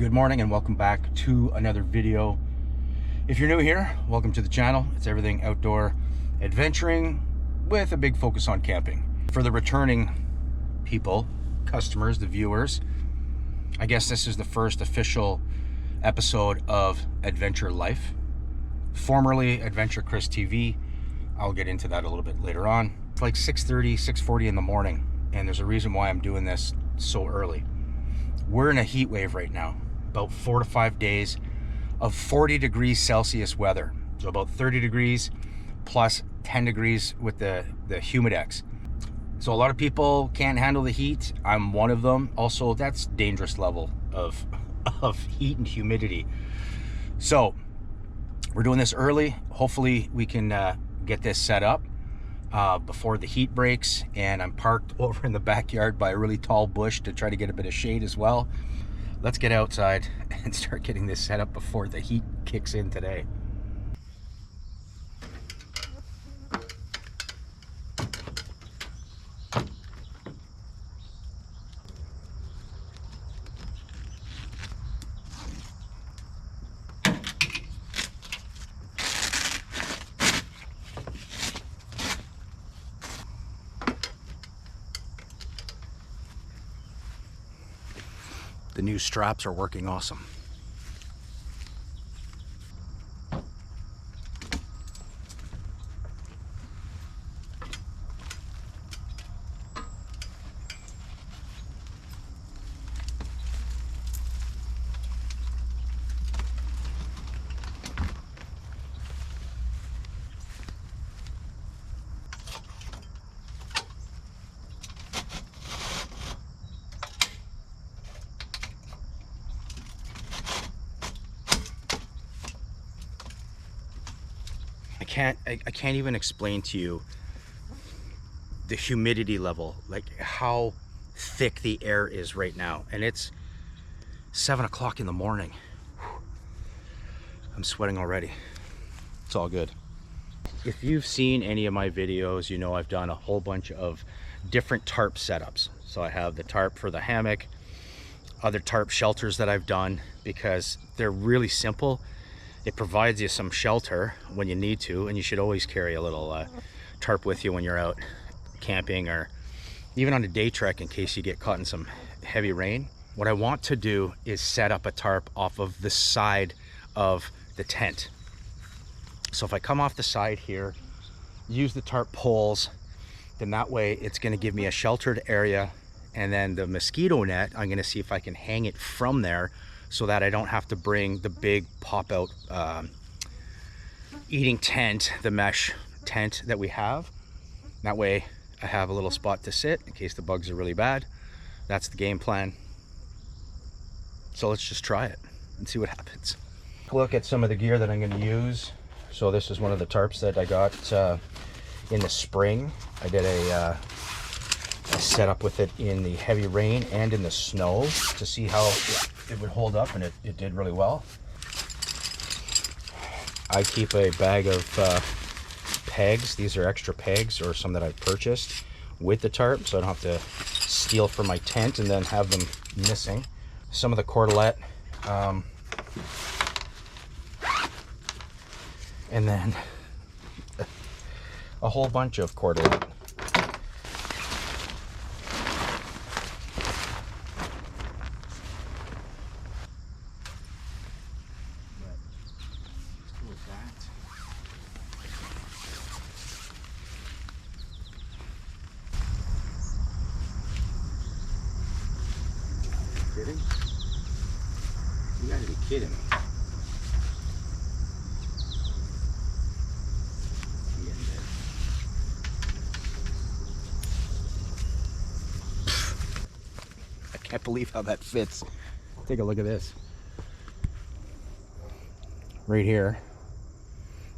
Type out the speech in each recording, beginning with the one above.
Good morning and welcome back to another video. If you're new here, welcome to the channel. It's everything outdoor adventuring with a big focus on camping. For the returning people, customers, the viewers, I guess this is the first official episode of Adventure Life, formerly Adventure Chris TV. I'll get into that a little bit later on. It's like 6:30, 6:40 in the morning, and there's a reason why I'm doing this so early. We're in a heat wave right now, about 4 to 5 days of 40 degrees Celsius weather. So about 30 degrees plus 10 degrees with the humidex. So a lot of people can't handle the heat. I'm one of them. Also, that's dangerous level of heat and humidity. So we're doing this early. Hopefully we can get this set up before the heat breaks, and I'm parked over in the backyard by a really tall bush to try to get a bit of shade as well. Let's get outside and start getting this set up before the heat kicks in today. The new straps are working awesome. I can't even explain to you the humidity level, like how thick the air is right now. And it's 7 o'clock in the morning. I'm sweating already. It's all good. If you've seen any of my videos, you know I've done a whole bunch of different tarp setups. So I have the tarp for the hammock, other tarp shelters that I've done because they're really simple. It provides you some shelter when you need to, and you should always carry a little tarp with you when you're out camping or even on a day trek in case you get caught in some heavy rain. What I want to do is set up a tarp off of the side of the tent. So if I come off the side here, use the tarp poles, then that way it's going to give me a sheltered area, and then the mosquito net, I'm going to see if I can hang it from there so that I don't have to bring the big pop-out eating tent, the mesh tent that we have. That way I have a little spot to sit in case the bugs are really bad. That's the game plan. So let's just try it and see what happens. Look at some of the gear that I'm going to use. So this is one of the tarps that I got in the spring. I did a setup with it in the heavy rain and in the snow to see how it would hold up, and it did really well. I keep a bag of pegs. These are extra pegs or some that I purchased with the tarp, so I don't have to steal from my tent and then have them missing. Some of the cordelette, and then a whole bunch of cordelette. Kidding? You gotta be kidding me. I'm getting dead. I can't believe how that fits. Take a look at this. Right here.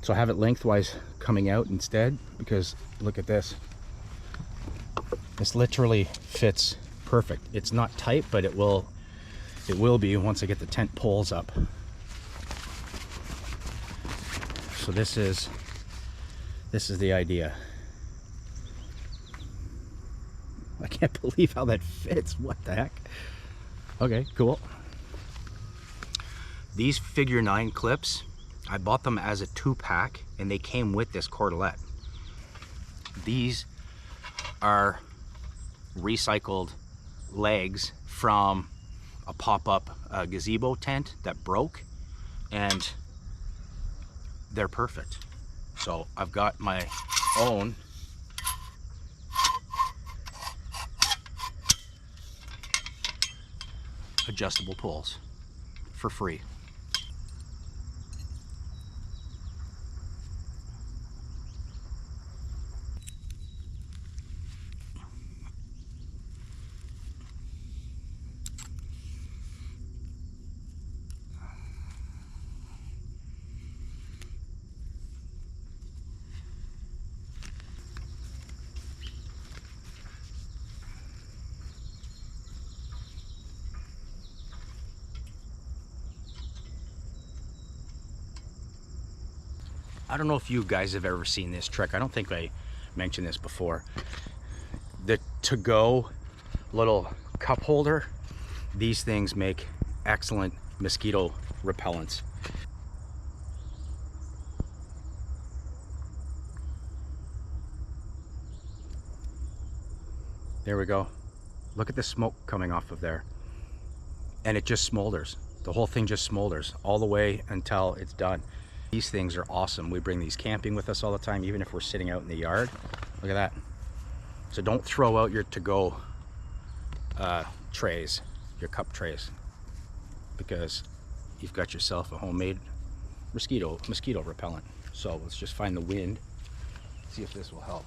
So I have it lengthwise coming out instead because look at this. This literally fits perfect. It's not tight, but it will be once I get the tent poles up. So this is the idea. I can't believe how that fits. What the heck? Okay, cool. These figure 9 clips, I bought them as a 2-pack and they came with this cordelette. These are recycled legs from a pop-up gazebo tent that broke, and they're perfect. So I've got my own adjustable poles for free. I don't know if you guys have ever seen this trick. I don't think I mentioned this before. The to-go little cup holder, these things make excellent mosquito repellents. There we go. Look at the smoke coming off of there. And it just smolders. The whole thing just smolders all the way until it's done. These things are awesome. We bring these camping with us all the time, even if we're sitting out in the yard. Look at that. So don't throw out your to-go trays, your cup trays, because you've got yourself a homemade mosquito repellent. So let's just find the wind, see if this will help.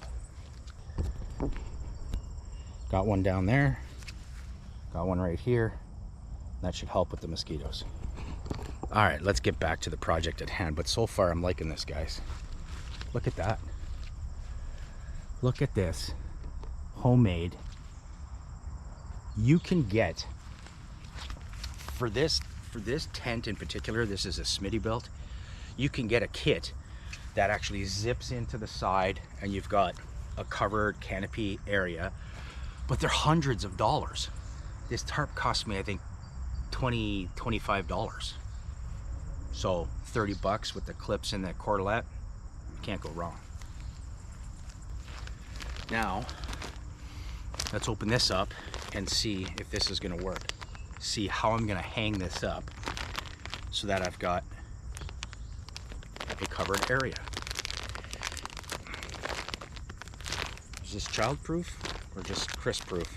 Got one down there, got one right here. That should help with the mosquitoes. All right, let's get back to the project at hand. But so far I'm liking this, guys. Look at that. Look at this. Homemade. You can get, for this tent in particular, this is a Smitty built, you can get a kit that actually zips into the side and you've got a covered canopy area, but they're hundreds of dollars. This tarp cost me, I think, $25. So 30 bucks with the clips and the cordelette, can't go wrong. Now, let's open this up and see if this is gonna work. See how I'm gonna hang this up so that I've got a covered area. Is this child-proof or just crisp-proof?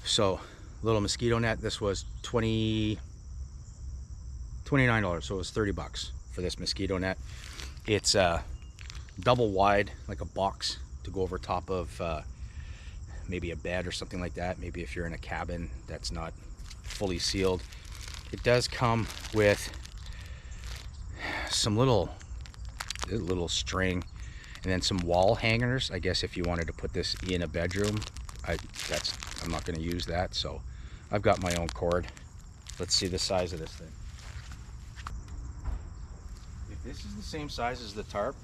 So, little mosquito net, this was $29, so it was 30 bucks for this mosquito net. It's double wide, like a box to go over top of maybe a bed or something like that. Maybe if you're in a cabin that's not fully sealed. It does come with some little string and then some wall hangers. I guess if you wanted to put this in a bedroom, I'm not going to use that, so I've got my own cord. Let's see the size of this thing. If this is the same size as the tarp,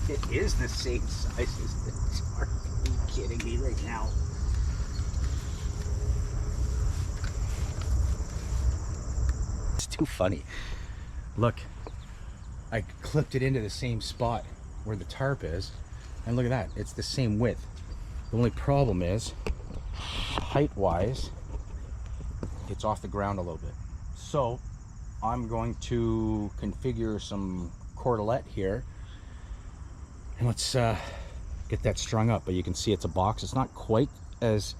it is the same size as the tarp. Are you kidding me right now? It's too funny. Look, I clipped it into the same spot where the tarp is, and look at that, it's the same width. The only problem is, height-wise, it's off the ground a little bit. So I'm going to configure some cordelette here, and let's get that strung up. But you can see it's a box. It's not quite as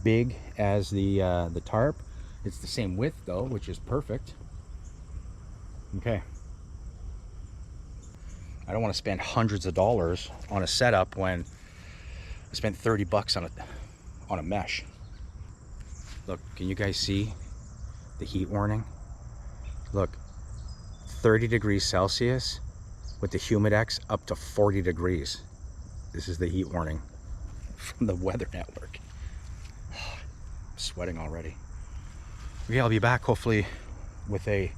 big as the tarp. It's the same width though, which is perfect. Okay. I don't want to spend hundreds of dollars on a setup when I spent 30 bucks on a mesh. Look, can you guys see the heat warning? Look, 30 degrees Celsius with the humidex up to 40 degrees. This is the heat warning from the Weather Network. I'm sweating already. Okay, I'll be back hopefully with a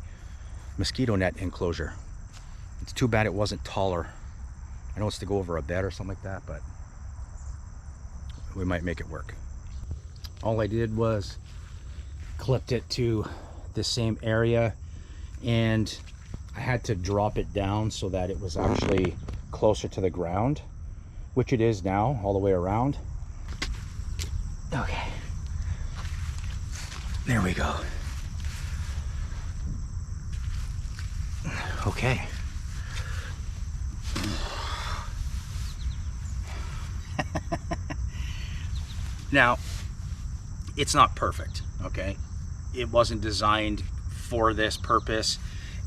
mosquito net enclosure. It's too bad it wasn't taller I know it's to go over a bed or something like that, but we might make it work. All I did was clipped it to the same area, and I had to drop it down so that it was actually closer to the ground, which it is now all the way around. Okay, there we go. Okay. Now, it's not perfect, okay? It wasn't designed for this purpose,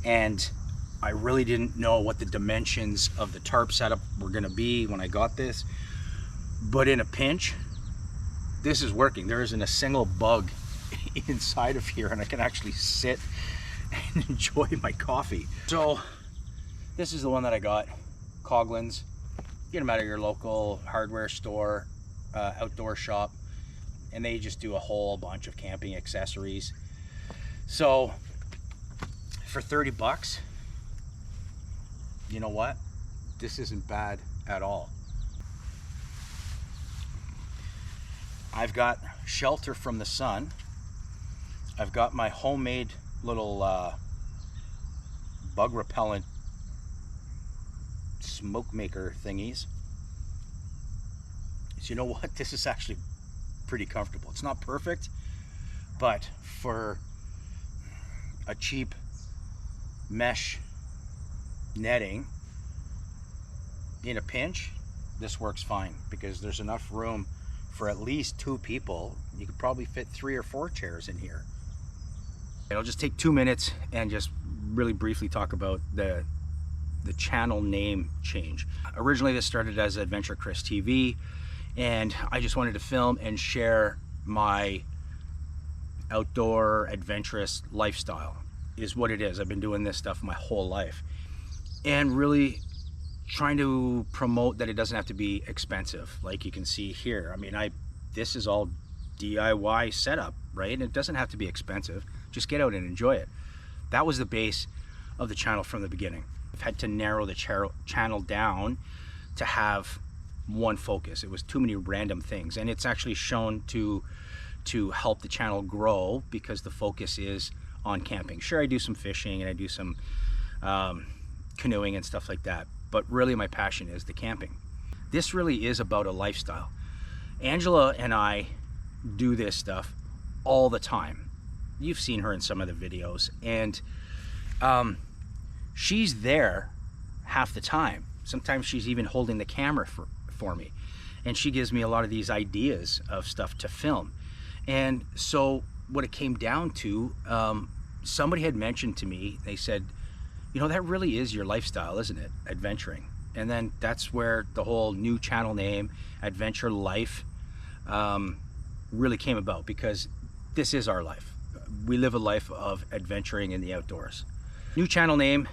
and I really didn't know what the dimensions of the tarp setup were gonna be when I got this. But in a pinch, this is working. There isn't a single bug inside of here, and I can actually sit and enjoy my coffee. So this is the one that I got, Coughlin's. Get them out of your local hardware store, outdoor shop, and they just do a whole bunch of camping accessories. So for 30 bucks, you know what? This isn't bad at all. I've got shelter from the sun. I've got my homemade little bug repellent smoke maker thingies. So you know what? This is actually pretty comfortable. It's not perfect, but for a cheap mesh netting in a pinch, this works fine, because there's enough room for at least 2 people. You could probably fit 3 or 4 chairs in here. I'll just take 2 minutes and just really briefly talk about the channel name change. Originally this started as Adventure Chris TV, and I just wanted to film and share my outdoor adventurous lifestyle, is what it is. I've been doing this stuff my whole life, and really trying to promote that it doesn't have to be expensive. Like you can see here, I mean, this is all DIY setup, right? And it doesn't have to be expensive. Just get out and enjoy it. That was the base of the channel from the beginning. I've had to narrow the channel down to have one focus. It was too many random things, and it's actually shown to help the channel grow, because the focus is on camping. Sure, I do some fishing and I do some canoeing and stuff like that, but really my passion is the camping. This really is about a lifestyle. Angela and I do this stuff all the time. You've seen her in some of the videos, and she's there half the time. Sometimes she's even holding the camera for me, and she gives me a lot of these ideas of stuff to film. And so what it came down to, somebody had mentioned to me, they said, you know, that really is your lifestyle, isn't it? Adventuring. And then that's where the whole new channel name, Adventure Life, really came about, because this is our life. We live a life of adventuring in the outdoors. New channel name,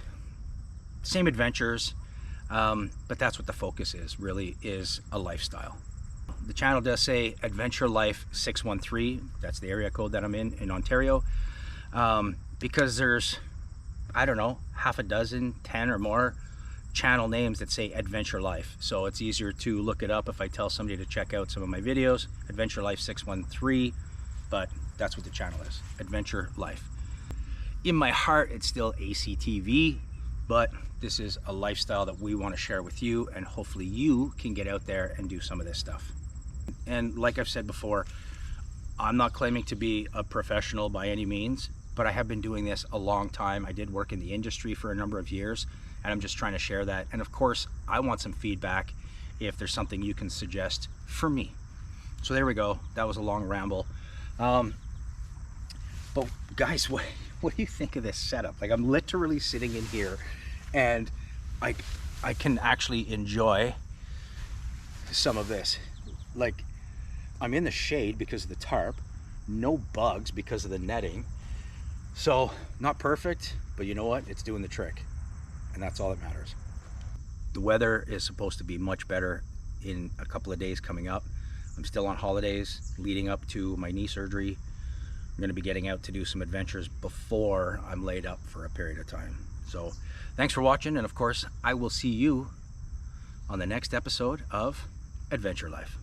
same adventures, but that's what the focus is, really is a lifestyle. The channel does say Adventure Life 613, that's the area code that I'm in Ontario, because there's, I don't know, half a dozen, 10 or more channel names that say Adventure Life. So it's easier to look it up if I tell somebody to check out some of my videos, Adventure Life 613, but that's what the channel is, Adventure Life. In my heart, it's still ACTV, but this is a lifestyle that we want to share with you, and hopefully you can get out there and do some of this stuff. And like I've said before, I'm not claiming to be a professional by any means, but I have been doing this a long time. I did work in the industry for a number of years, and I'm just trying to share that. And of course, I want some feedback if there's something you can suggest for me. So there we go. That was a long ramble. But guys, what do you think of this setup? Like, I'm literally sitting in here, and I can actually enjoy some of this. Like, I'm in the shade because of the tarp, no bugs because of the netting. So not perfect, but you know what? It's doing the trick, and that's all that matters. The weather is supposed to be much better in a couple of days coming up. I'm still on holidays leading up to my knee surgery. I'm going to be getting out to do some adventures before I'm laid up for a period of time. So thanks for watching, and of course I will see you on the next episode of Adventure Life.